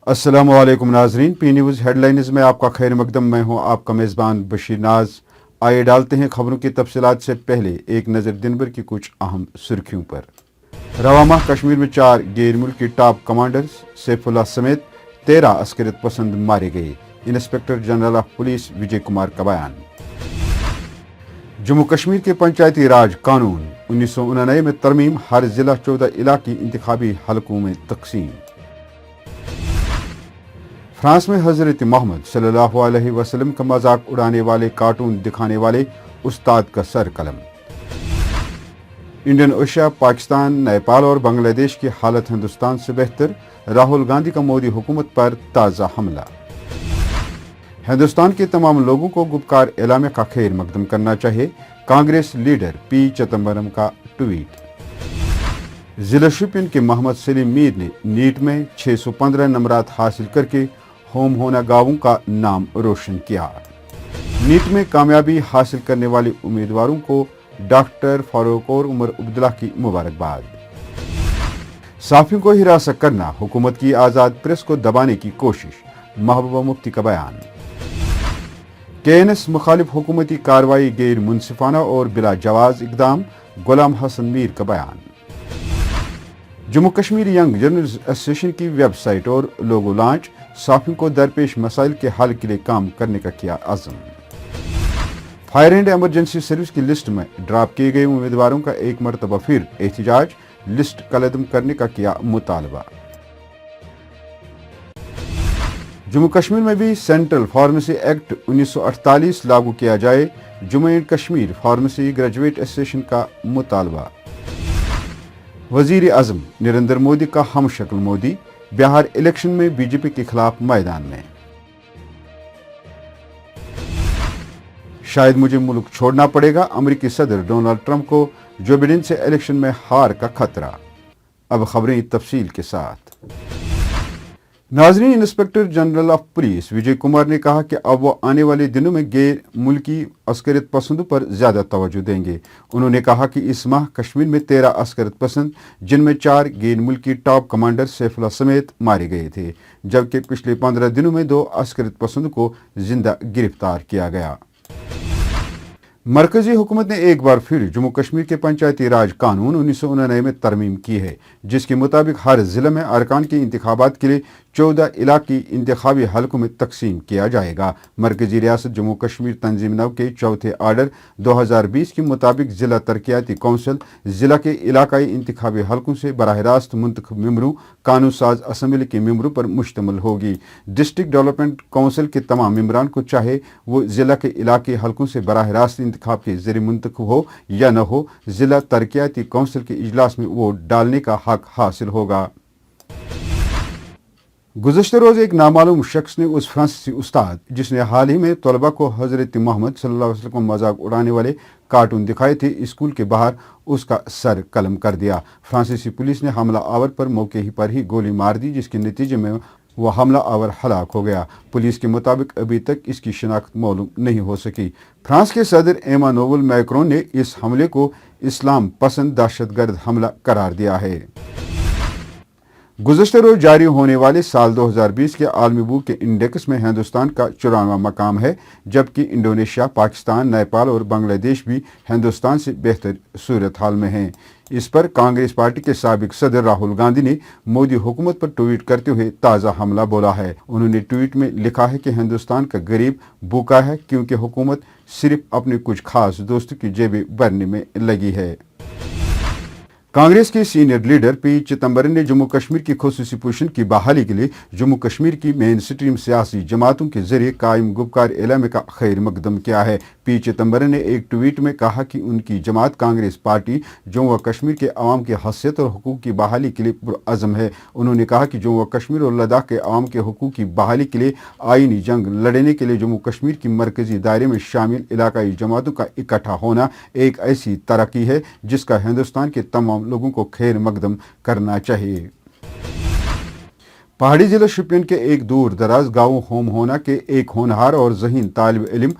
अस्सलाम वालेकुम नाजरीन, पी न्यूज़ हेडलाइंस में आपका खैर मकदम। मैं हूं आपका मेज़बान बशीर नाज। आइए डालते हैं खबरों की तफसीलात से पहले एक नज़र दिन भर की कुछ अहम सुर्खियों पर। रवा माह कश्मीर में 4 गैर मुल्की टॉप कमांडर्स सैफुल्लाह समेत 13 अस्करियत पसंद मारे गए। Inspector general of police Vijay Kumar का बयान। जम्मू कश्मीर के पंचायती राज कानून 1999 में तरमीम, हर जिला 14 इलाकी इंतखाबी हलकों में तकसीम। फ्रांस में हजरत मोहम्मद सल्लल्लाहु अलैहि वसल्लम का मजाक उड़ाने वाले कार्टून दिखाने वाले उस्ताद का सर कलम। इंडोनेशिया, पाकिस्तान, नेपाल और बांग्लादेश की हालत हिंदुस्तान से बेहतर, राहुल गांधी का मोदी हुकूमत पर ताज़ा हमला। हिंदुस्तान के तमाम लोगों को गुपकार एलामे का खैर मकदम करना चाहिए, कांग्रेस लीडर पी चिदंबरम का ट्वीट। जिला शोपियान के मोहम्मद सलीम मीर ने नीट में 615 नंबरात हासिल करके होम होना गांवों का नाम रोशन किया। नीट में कामयाबी हासिल करने वाले उम्मीदवारों को डॉक्टर फारूक और उमर अब्दुल्ला की मुबारकबाद। साफियों को हिरासत करना हुकूमत की आज़ाद प्रेस को दबाने की कोशिश, महबूबा मुफ्ती का बयान। KNS मुखालिफ हुकूमती कार्रवाई गैर मुनसिफाना और बिला जवाज इकदाम, गुलाम हसन मीर का बयान। Jammu Kashmir young journalist association की वेबसाइट और लोगो लॉन्च, साफियों को दरपेश मसाइल के हल के लिए काम करने का किया अज़म। फायर एंड एमरजेंसी सर्विस की लिस्ट में ड्रॉप किए गए उम्मीदवारों का एक मरतबा फिर एहतिजाज, लिस्ट कलअदम करने का किया मुतालबा। जम्मू कश्मीर में भी सेंट्रल फार्मेसी एक्ट 1948 लागू किया जाए, Jammu and Kashmir pharmacy graduate association का मुतालबा। वजीर आजम नरेंद्र मोदी का हमशक्ल मोदी बिहार इलेक्शन में बीजेपी के खिलाफ मैदान में। शायद मुझे मुल्क छोड़ना पड़ेगा, अमेरिकी सदर डोनाल्ड ट्रंप को जो बिडेन से इलेक्शन में हार का खतरा। अब खबरें तफसील के साथ। नाजरीन, inspector general of police Vijay Kumar ने कहा कि अब वो आने वाले दिनों में गैर मुल्की अस्करियत पसंदों पर ज्यादा तवज्जो देंगे। उन्होंने कहा कि इस माह कश्मीर में 13 अस्करियत पसंद, जिनमें 4 गैर मुल्की टॉप कमांडर सैफुल्लाह समेत मारे गए थे, जबकि पिछले 15 दिनों में 2 अस्करियत पसंदों को जिंदा गिरफ्तार किया गया। मरकजी हुकूमत ने एक बार फिर जम्मू कश्मीर के पंचायती राज कानून 1999 में तरमीम की है, जिसके मुताबिक हर जिले में अरकान के इंतखाबात के लिए 14 इलाकी इंतखाबी हलकों में तकसीम किया जाएगा। मरकजी रियासत जम्मू कश्मीर तंजीम नव के चौथे आर्डर 2020 के मुताबिक जिला तरक्याती कौंसिल जिला के इलाकाई इंतखाबी हलकों से बराह रास्त मुंतखब मेंबरों, कानून साज असम्बली के मेंबरों पर मुश्तमिल होगी। डिस्ट्रिक्ट डेवलपमेंट काउंसिल के तमाम मेंबरान को चाहे वो जिला के इलाके हलकों से बराह रास्त इंतखाब के जरिए मुंतखब हो या न हो, जिला तरक्याती कौंसिल के इजलास में वोट डालने का हक हासिल होगा। गुज़श्ता रोज़ एक नामालूम शख्स ने उस फ्रांसीसी उस्ताद जिसने हाल ही में तलबा को हज़रत मोहम्मद सल्लल्लाहु अलैहि वसल्लम का मजाक उड़ाने वाले कार्टून दिखाए थे, स्कूल के बाहर उसका सर कलम कर दिया। फ्रांसीसी पुलिस ने हमला आवर पर मौके पर ही गोली मार दी, जिसके नतीजे में वह हमला आवर हलाक हो गया। पुलिस के मुताबिक अभी तक इसकी शिनाख्त मालूम नहीं हो सकी। फ्रांस के सदर एमानुएल मैक्रोन ने इस हमले को इस्लाम पसंद दहशतगर्द हमला करार दिया है। गुज़श्ता रोज जारी होने वाले साल 2020 के आलमी भूख के इंडेक्स में हिंदुस्तान का 94वां मकाम है, जबकि इंडोनेशिया, पाकिस्तान, नेपाल और बांग्लादेश भी हिंदुस्तान से बेहतर सूरत हाल में हैं। इस पर कांग्रेस पार्टी के साबिक सदर राहुल गांधी ने मोदी हुकूमत पर ट्वीट करते हुए ताज़ा हमला बोला है। उन्होंने ट्वीट में लिखा है कि हिंदुस्तान का गरीब भूखा है क्योंकि हुकूमत सिर्फ अपने कुछ खास दोस्तों की जेबें भरने में लगी है। कांग्रेस के सीनियर लीडर पी चिदंबरम ने जम्मू कश्मीर की खुसूसी पोजीशन की बहाली के लिए जम्मू कश्मीर की मेन स्ट्रीम सियासी जमातों के जरिए कायम गुपकार एलामे का खैर मकदम किया है। पी चिदंबरम ने एक ट्वीट में कहा कि उनकी जमात कांग्रेस पार्टी जम्मू व कश्मीर के अवाम की हैसियत और हुकूक की बहाली के लिए पुरअज़म है। उन्होंने कहा कि जम्मू व कश्मीर और लद्दाख के अवाम के हुकूक की बहाली के लिए आईनी जंग लड़ने के लिए जम्मू कश्मीर की मरकजी दायरे में शामिल इलाकाई जमातों का इकट्ठा होना एक ऐसी तरक्की है जिसका हिंदुस्तान के तमाम लोगों को खैर मकदम करना चाहिए। पहाड़ी जिला शोपियान के एक दूर दराज गांव होम होना के एक होनहार और जहीन तालिब इल्म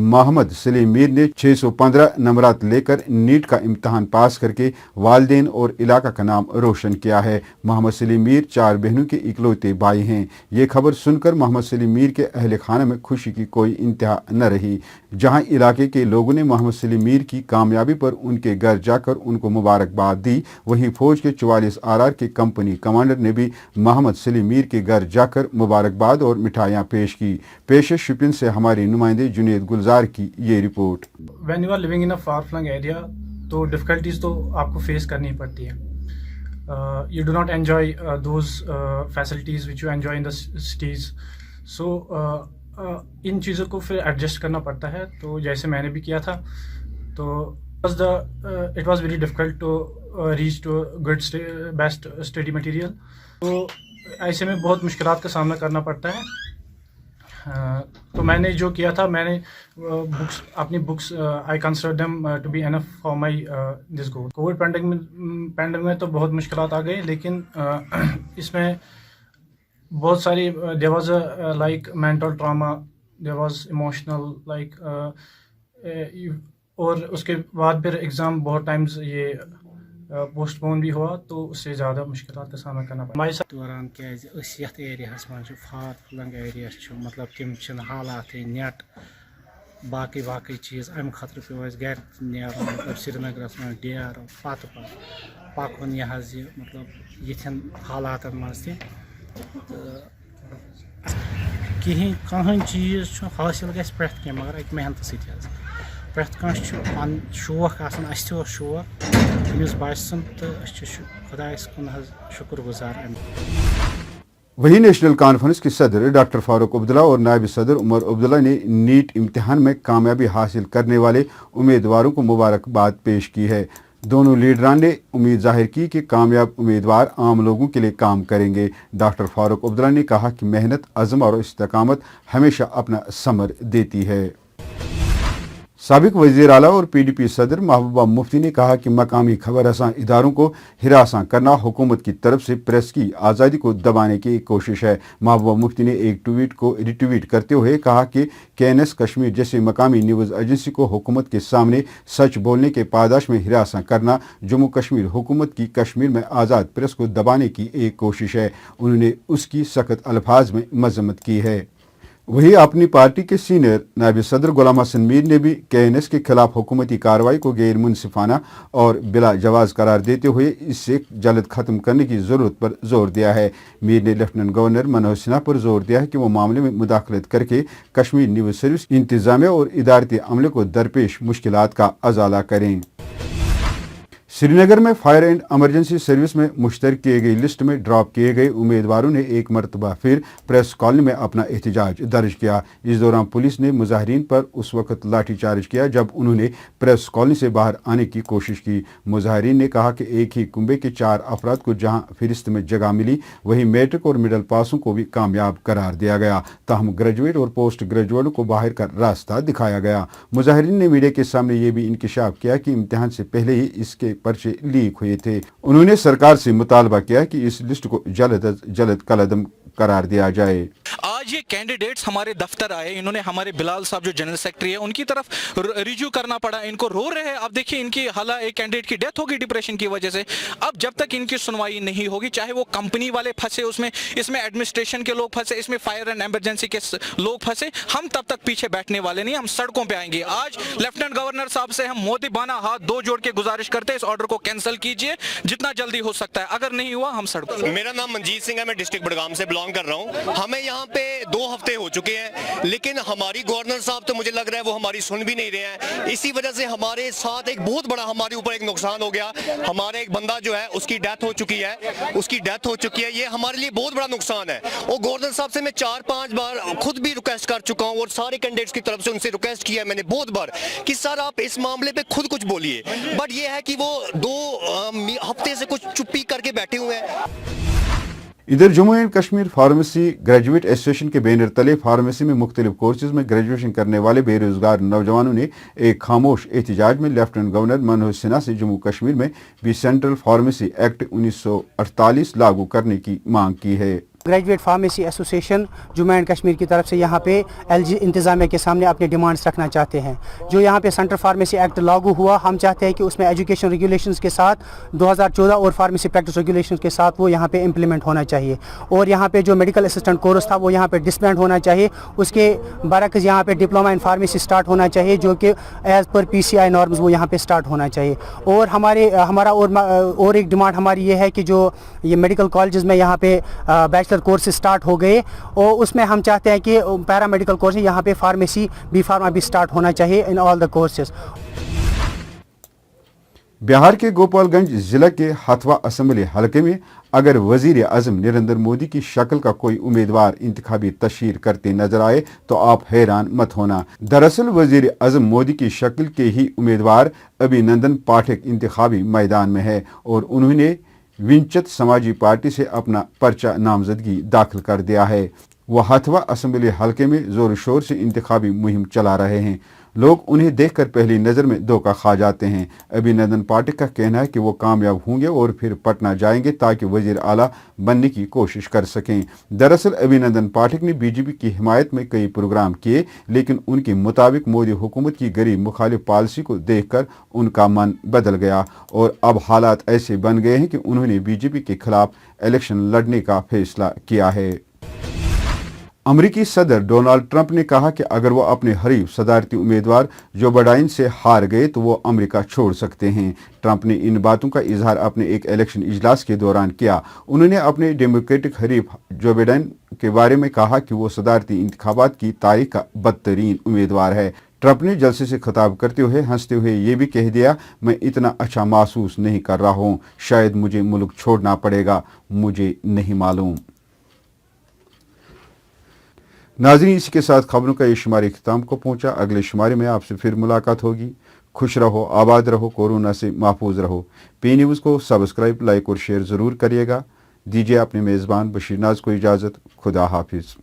मोहम्मद सलीम मीर ने 615 नंबरात लेकर नीट का इम्तहान पास करके वालिदैन और इलाका का नाम रोशन किया है। मोहम्मद सलीम मीर 4 बहनों के इकलौते भाई हैं। ये खबर सुनकर मोहम्मद सलीम मीर के अहल खाना में खुशी की कोई इंतहा न रही। जहां इलाके के लोगों ने मोहम्मद सलीम मीर की कामयाबी पर उनके घर जाकर उनको मुबारकबाद दी, वहीं फौज के 44 RR के कंपनी कमांडर ने भी मोहम्मद सलीम मीर के घर जाकर मुबारकबाद और मिठाइयाँ पेश की। पेश शोपियान से हमारे नुमाइंदे जुनेद गुलजार की ये report. When you are living in a far flung area तो डिफिकल्टीज तो आपको फेस करनी पड़ती है। You do not enjoy those facilities which you enjoy in the cities, so इन चीज़ों को फिर एडजस्ट करना पड़ता है। तो जैसे मैंने भी किया था, तो it was very difficult to reach to good best study material. तो ऐसे में बहुत मुश्किलात का सामना करना पड़ता है। तो मैंने जो किया था, मैंने अपनी books I consider them to be enough for my this goal. COVID pandemic में तो बहुत मुश्किलात आ गई, लेकिन इसमें बहुत सारी there was like mental trauma, there was emotional like, और उसके बाद फिर एग्ज़ाम बहुत टाइम्स ये पोस्टपोन भी हुआ, तो उससे ज़्यादा मुश्किलात का सामना करना पड़ा हमारे साथ। दौरान क्या एरिया मज फार फ्लंग एरिया मतलब तम हालात नेट बाकी चीज़ अम खतर पे गर मतलब श्रीनगर में डेर पत पकन यह मतलब यन हालात मज कहीं चीज़ हासिल ग प्रेथ कह मगर अक मेहनत सत प्रेथ कह शौक शौक अमिस बासन तो खुदायस कुन शुक्र गुजार। वही नेशनल कॉन्फ्रेंस के सदर डॉक्टर फारूक अब्दुल्ला और नायब सदर उमर अब्दुल्ला ने नीट इम्तिहान में कामयाबी हासिल करने वाले उम्मीदवारों को मुबारकबाद पेश की है। दोनों लीडरान ने उम्मीद जाहिर की कि कामयाब उम्मीदवार आम लोगों के लिए काम करेंगे। डॉक्टर फारूक अब्दुल्ला ने कहा कि मेहनत, अज़्म और इस्तेकामत हमेशा अपना समर देती है। साबिक वज़ीर आला और PDP सदर महबूबा मुफ्ती ने कहा कि मकामी खबर रसां इदारों को हिरासां करना हुकूमत की तरफ से प्रेस की आज़ादी को दबाने की एक कोशिश है। महबूबा मुफ्ती ने एक ट्वीट को रिट्वीट करते हुए कहा कि KNS कश्मीर जैसे मकामी न्यूज़ एजेंसी को हुकूमत के सामने सच बोलने के पादाश में हिरासां करना जम्मू कश्मीर हुकूमत की कश्मीर में आज़ाद प्रेस को दबाने की एक कोशिश है। उन्होंने उसकी सख्त अल्फाज में मजम्मत की है। वही अपनी पार्टी के सीनियर नायब सदर गुलाम हसन मीर ने भी KNS के खिलाफ हुकूमती कार्रवाई को गैर मुनसिफाना और बिला जवाज करार देते हुए इससे जल्द खत्म करने की जरूरत पर जोर दिया है। मीर ने लेफ्टिनेंट गवर्नर मनोज सिन्हा पर जोर दिया है कि वो मामले में मुदाखलत करके कश्मीर न्यूज़ सर्विस इंतजामिया और इदारती अमले को दरपेश मुश्किलात का अजाला करें। श्रीनगर में फायर एंड एमरजेंसी सर्विस में मुश्तर किए गई लिस्ट में ड्रॉप किए गए उम्मीदवारों ने एक मरतबा फिर प्रेस कॉलोनी में अपना एहतजाज दर्ज किया। इस दौरान पुलिस ने मुजाहिरीन पर उस वक्त लाठीचार्ज किया जब उन्होंने प्रेस कॉलोनी से बाहर आने की कोशिश की। मुजाहिरीन ने कहा कि एक ही कुंबे के 4 अफराद को जहां फहरिस्त में जगह मिली, वहीं मैट्रिक और मिडल पासों को भी कामयाब करार दिया गया। ताहम ग्रेजुएट और पोस्ट ग्रेजुएटों को बाहर का रास्ता दिखाया गया। मुजाहिरीन ने मीडिया के सामने ये भी इंकशाफ किया कि इम्तिहान से पहले ही इसके पर्चे लीक हुए थे। उन्होंने सरकार से मुतालबा किया कि इस लिस्ट को जल्द कलअदम करार दिया जाए। आज ये कैंडिडेट्स हमारे दफ्तर आए, इन्होंने हमारे बिलाल साहब जो जनरल सेक्रेटरी है उनकी तरफ रिव्यू करना पड़ा, इनको रो रहे हैं। अब देखिए इनकी हालात, एक कैंडिडेट की डेथ होगी डिप्रेशन की वजह से। अब जब तक इनकी सुनवाई नहीं होगी, चाहे वो कंपनी वाले फंसे उसमें, इसमें एडमिनिस्ट्रेशन के लोग फंसे, इसमें फायर एंड एमरजेंसी के लोग फंसे, हम तब तक पीछे बैठने वाले नहीं, हम सड़कों पे आएंगे। आज लेफ्टिनेंट गवर्नर साहब से हम मोदीबाना हाथ दो जोड़ के गुजारिश करते हैं, इस ऑर्डर को कैंसिल कीजिए जितना जल्दी हो सकता है। अगर नहीं हुआ हम सड़कों। मेरा नाम मंजीत सिंह है, मैं डिस्ट्रिक्ट बडगाम से बिलोंग कर रहा हूँ। हमें यहाँ पे 2 हफ्ते हो चुके हैं, लेकिन हमारी गवर्नर साहब तो मुझे लग रहा है वो हमारी सुन भी नहीं रहे हैं। इसी वजह से हमारे साथ एक बहुत बड़ा हमारे ऊपर एक नुकसान हो गया। हमारे एक बंदा जो है उसकी डेथ हो चुकी है, ये हमारे लिए बहुत बड़ा नुकसान है। और गवर्नर साहब से मैं 4-5 बार खुद भी रिक्वेस्ट कर चुका हूँ और सारे कैंडिडेट्स की तरफ से उनसे रिक्वेस्ट किया है मैंने बहुत बार कि सर आप इस मामले पे खुद कुछ बोलिए, बट ये है कि वो 2 हफ्ते से कुछ चुप्पी करके बैठे हुए हैं। इधर Jammu and Kashmir pharmacy graduate association के बैनर तले फार्मेसी में मुख्तलिफ कोर्सेज में ग्रेजुएशन करने वाले बेरोजगार नौजवानों ने एक खामोश एहतजाज में लेफ्टिनेंट गवर्नर मनोज सिन्हा से जम्मू कश्मीर में भी सेंट्रल फार्मेसी एक्ट 1948 लागू करने की मांग की है। Graduate pharmacy association Jammu and Kashmir की तरफ से यहाँ पे एलजी इंतज़ामिया के सामने अपने डिमांड्स रखना चाहते हैं। जो यहाँ पे सेंट्रल फार्मेसी एक्ट लागू हुआ, हम चाहते हैं कि उसमें एजुकेशन रेगुलेशंस के साथ 2014 और फार्मेसी प्रैक्टिस रेगुलेशंस के साथ वो यहाँ पे इम्प्लीमेंट होना चाहिए। और यहाँ पे जो मेडिकल असिस्टेंट कोर्स था वो यहाँ पे डिसबैंड होना चाहिए, उसके बरक्स यहाँ पे डिप्लोमा इन फार्मेसी स्टार्ट होना चाहिए, जो कि एज़ पर PCI नॉर्म्स वो यहाँ पे स्टार्ट होना चाहिए। और हमारा और एक डिमांड हमारी ये है कि जो ये मेडिकल कॉलेजेस में यहाँ पे बैचलर कोर्सेज स्टार्ट हो गए और उसमें हम चाहते हैं कि पैरामेडिकल कोर्स यहाँ पे फार्मेसी बी फार्मा भी स्टार्ट होना चाहिए in all the courses. Bihar के गोपालगंज जिला के हथवा असेंबली हलके में अगर वजीर आजम नरेंद्र मोदी की शक्ल का कोई उम्मीदवार इंतखाबी तशहीर करते नजर आए तो आप हैरान मत होना। दरअसल वजीर आजम मोदी की शक्ल के ही उम्मीदवार अभिनंदन पाठक इंतखाबी मैदान में है और उन्होंने विंचत समाजी पार्टी से अपना पर्चा नामजदगी दाखिल कर दिया है। वह हथवा असेंबली हलके में जोर शोर से इंतखाबी मुहिम चला रहे हैं। लोग उन्हें देखकर पहली नज़र में धोखा खा जाते हैं। अभिनंदन पाठक का कहना है कि वो कामयाब होंगे और फिर पटना जाएंगे ताकि वजीर आला बनने की कोशिश कर सकें। दरअसल अभिनंदन पाठक ने बीजेपी की हिमायत में कई प्रोग्राम किए, लेकिन उनके मुताबिक मोदी हुकूमत की गरीब मुखालिफ पॉलिसी को देखकर उनका मन बदल गया और अब हालात ऐसे बन गए हैं कि उन्होंने बीजेपी के खिलाफ इलेक्शन लड़ने का फैसला किया है। अमेरिकी सदर डोनाल्ड ट्रंप ने कहा कि अगर वो अपने हरीफ सदारती उम्मीदवार जो बाइडेन से हार गए तो वो अमेरिका छोड़ सकते हैं। ट्रंप ने इन बातों का इजहार अपने एक इलेक्शन इजलास के दौरान किया। उन्होंने अपने डेमोक्रेटिक हरीफ जो बाइडेन के बारे में कहा कि वो सदारती इंतखाबात की तारीख का बदतरीन उम्मीदवार है। ट्रंप ने जलसे से खिताब करते हुए हंसते हुए ये भी कह दिया, मैं इतना अच्छा महसूस नहीं कर रहा हूँ, शायद मुझे मुल्क छोड़ना पड़ेगा, मुझे नहीं मालूम। नाज़रीन, इसी के साथ खबरों का ये शुमारी इख्तिताम को पहुंचा। अगले शुमारे में आपसे फिर मुलाकात होगी। खुश रहो, आबाद रहो, कोरोना से महफूज रहो। पी न्यूज़ को सब्सक्राइब, लाइक और शेयर ज़रूर करिएगा। दीजिए अपने मेज़बान बशीर नाज को इजाज़त। खुदा हाफिज़।